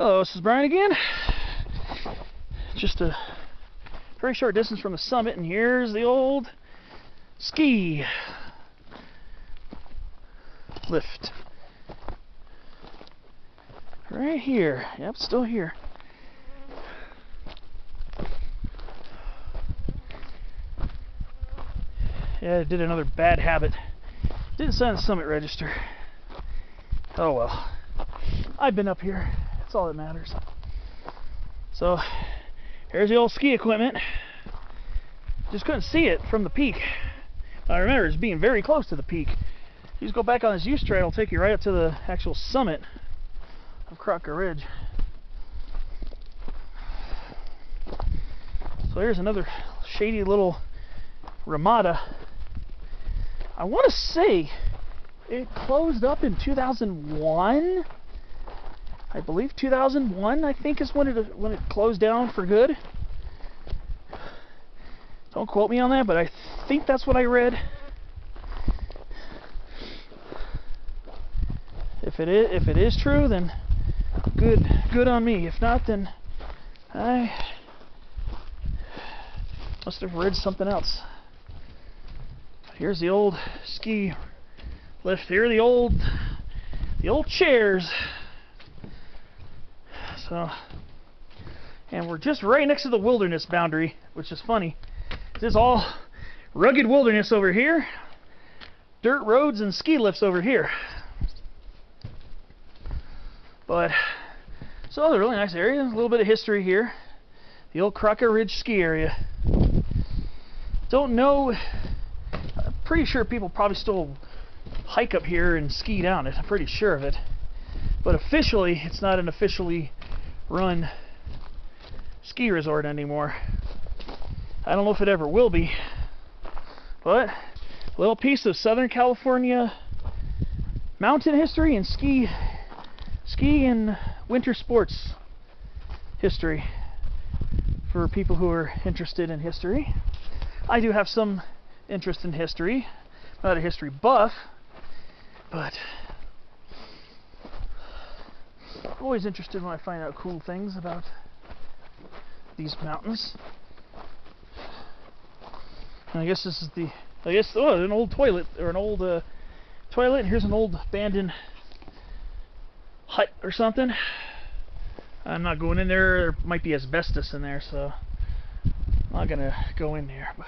Hello, this is Brian again. Just a very short distance from the summit, and here's the old ski lift. Right here. Yep, still here. Yeah, I did another bad habit. Didn't sign the summit register. Oh well. I've been up here. That's all that matters. So, here's the old ski equipment. Just couldn't see it from the peak. I remember it's being very close to the peak. You just go back on this U straight, it'll take you right up to the actual summit of Kratka Ridge. So here's another shady little ramada. I want to say it closed up in 2001. I believe 2001, I think, is when it closed down for good. Don't quote me on that, but I think that's what I read. If it is true, then good on me. If not, then I must have read something else. Here's the old ski lift. Here are the old chairs. So, and we're just right next to the wilderness boundary, which is funny. This is all rugged wilderness over here, dirt roads and ski lifts over here. But so it's a really nice area. A little bit of history here. The old Kratka Ridge ski area. Don't know. I'm pretty sure people probably still hike up here and ski down it. I'm pretty sure of it. But officially, it's not an officially run ski resort anymore. I don't know if it ever will be, but a little piece of Southern California mountain history and ski and winter sports history for people who are interested in history. I do have some interest in history. I'm not a history buff, but I'm always interested when I find out cool things about these mountains. And I guess this is an old toilet, or an old toilet, and here's an old abandoned hut or something. I'm not going in there. There might be asbestos in there, so I'm not gonna go in there, but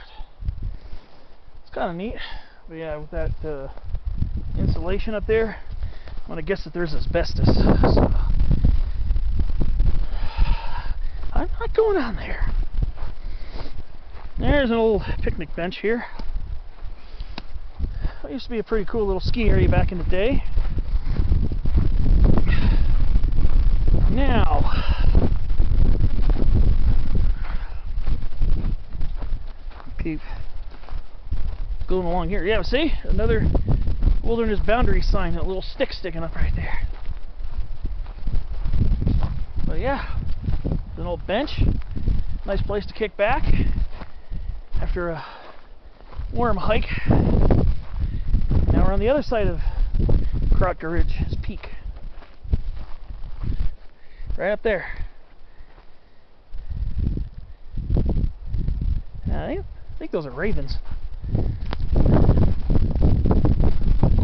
it's kind of neat. But yeah, with that insulation up there, I'm gonna guess that there's asbestos. So I'm not going on there. There's an old picnic bench here. That used to be a pretty cool little ski area back in the day. Now, keep going along here. Yeah, see? Another wilderness boundary sign, a little stick sticking up right there. But yeah, it's an old bench. Nice place to kick back after a warm hike. Now we're on the other side of Kratka Ridge's peak. Right up there. I think those are ravens.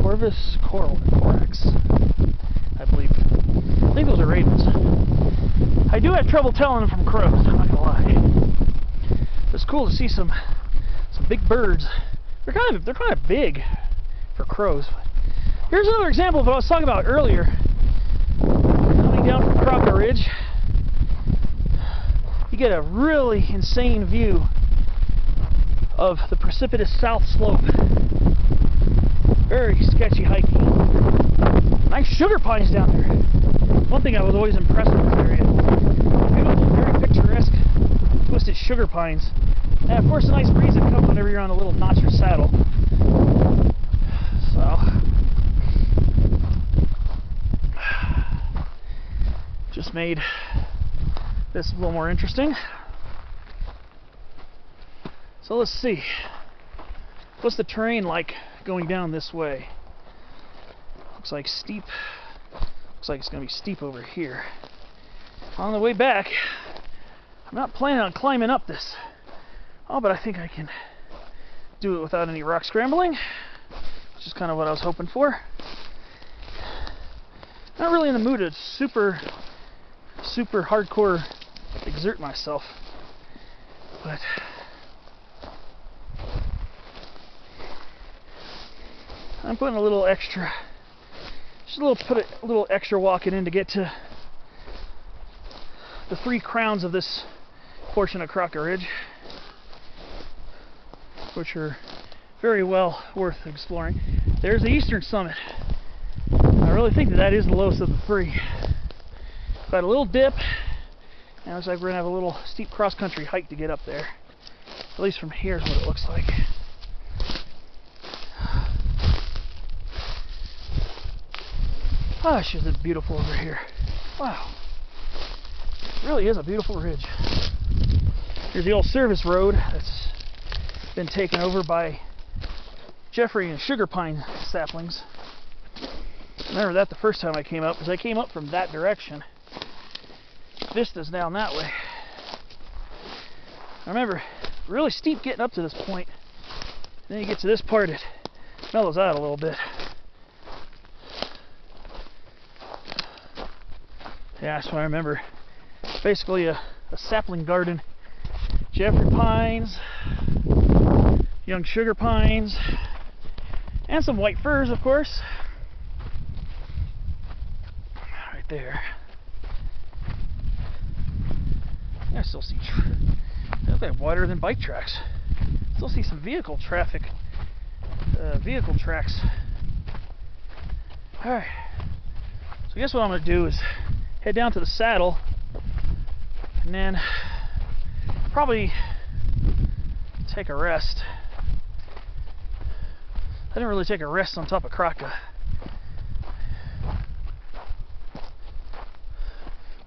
Corvus corax, I believe. I think those are ravens. I do have trouble telling them from crows, I'm not gonna lie. It's cool to see some big birds. They're kind of big for crows. Here's another example of what I was talking about earlier. Coming down from Kratka Ridge, you get a really insane view of the precipitous south slope. Very sketchy hiking. Nice sugar pines down there. One thing I was always impressed with this area. Beautiful, very picturesque, twisted sugar pines. And of course a nice breeze that comes whenever you're on a little notcher saddle. So, just made this a little more interesting. So let's see. What's the terrain like going down this way? Looks like steep. Looks like it's going to be steep over here. on the way back, I'm not planning on climbing up this. Oh, but I think I can do it without any rock scrambling, which is kind of what I was hoping for. Not really in the mood to super hardcore exert myself, but I'm putting a little extra, put a little extra walking in to get to the 3 crowns of this portion of Kratka Ridge, which are very well worth exploring. There's the eastern summit. I really think that is the lowest of the 3. Got a little dip, and it looks like we're going to have a little steep cross-country hike to get up there. At least from here is what it looks like. Oh, it's just beautiful over here. Wow. It really is a beautiful ridge. Here's the old service road that's been taken over by Jeffrey and sugar pine saplings. I remember that the first time I came up, because I came up from that direction. Vista's down that way. I remember really steep getting up to this point. Then you get to this part, it mellows out a little bit. Yeah, that's what I remember. Basically a sapling garden. Jeffrey pines, young sugar pines, and some white firs, of course. Right there. I still see, they look like wider than bike tracks. Still see some vehicle tracks. Alright, so I guess what I'm going to do is head down to the saddle and then probably take a rest. I didn't really take a rest on top of Kratka.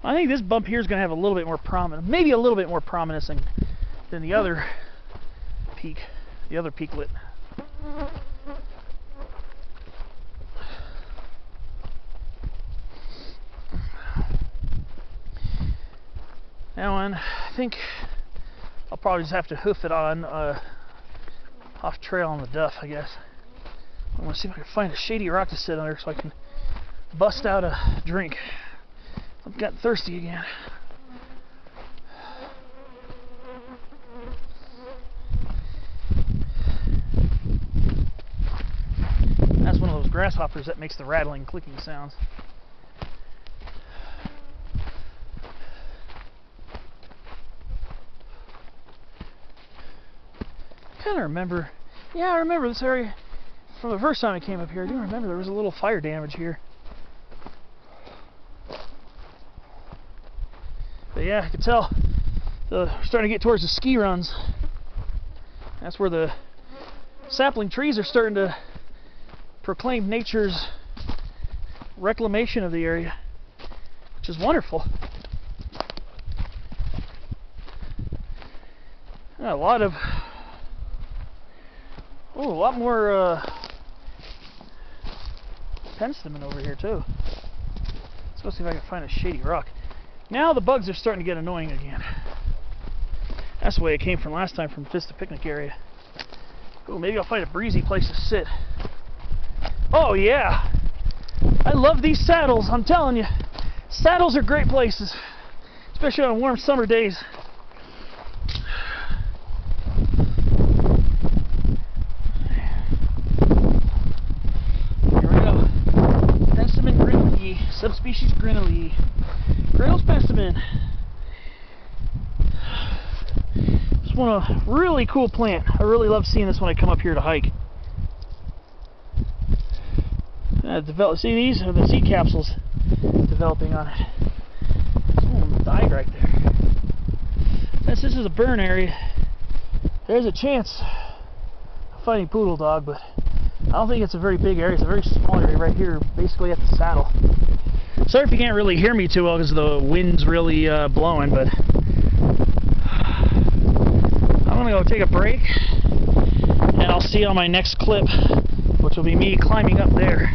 I think this bump here is going to have a little bit more prominence, maybe a little bit more prominence than the other peak, the other peaklet. Now on, I think I'll probably just have to hoof it on off trail on the duff, I guess. I want to see if I can find a shady rock to sit under so I can bust out a drink. I've gotten thirsty again. That's one of those grasshoppers that makes the rattling, clicking sounds. I remember, yeah, I remember this area from the first time I came up here. I do remember there was a little fire damage here. But yeah, I could tell we're starting to get towards the ski runs. That's where the sapling trees are starting to proclaim nature's reclamation of the area, which is wonderful. And a lot more penstemon over here too. Let's go see if I can find a shady rock. Now the bugs are starting to get annoying again. That's the way it came from last time from Vista Picnic area. Oh, maybe I'll find a breezy place to sit. Oh yeah, I love these saddles. I'm telling you, saddles are great places, especially on warm summer days. Subspecies Grinelli. Grails penstemon. It's one of a really cool plant. I really love seeing this when I come up here to hike. See, these are the seed capsules developing on it. Someone died right there. Since this is a burn area, there's a chance of finding poodle dog, but I don't think it's a very big area. It's a very small area right here, basically at the saddle. Sorry if you can't really hear me too well because the wind's really blowing, but I'm gonna go take a break and I'll see you on my next clip, which will be me climbing up there.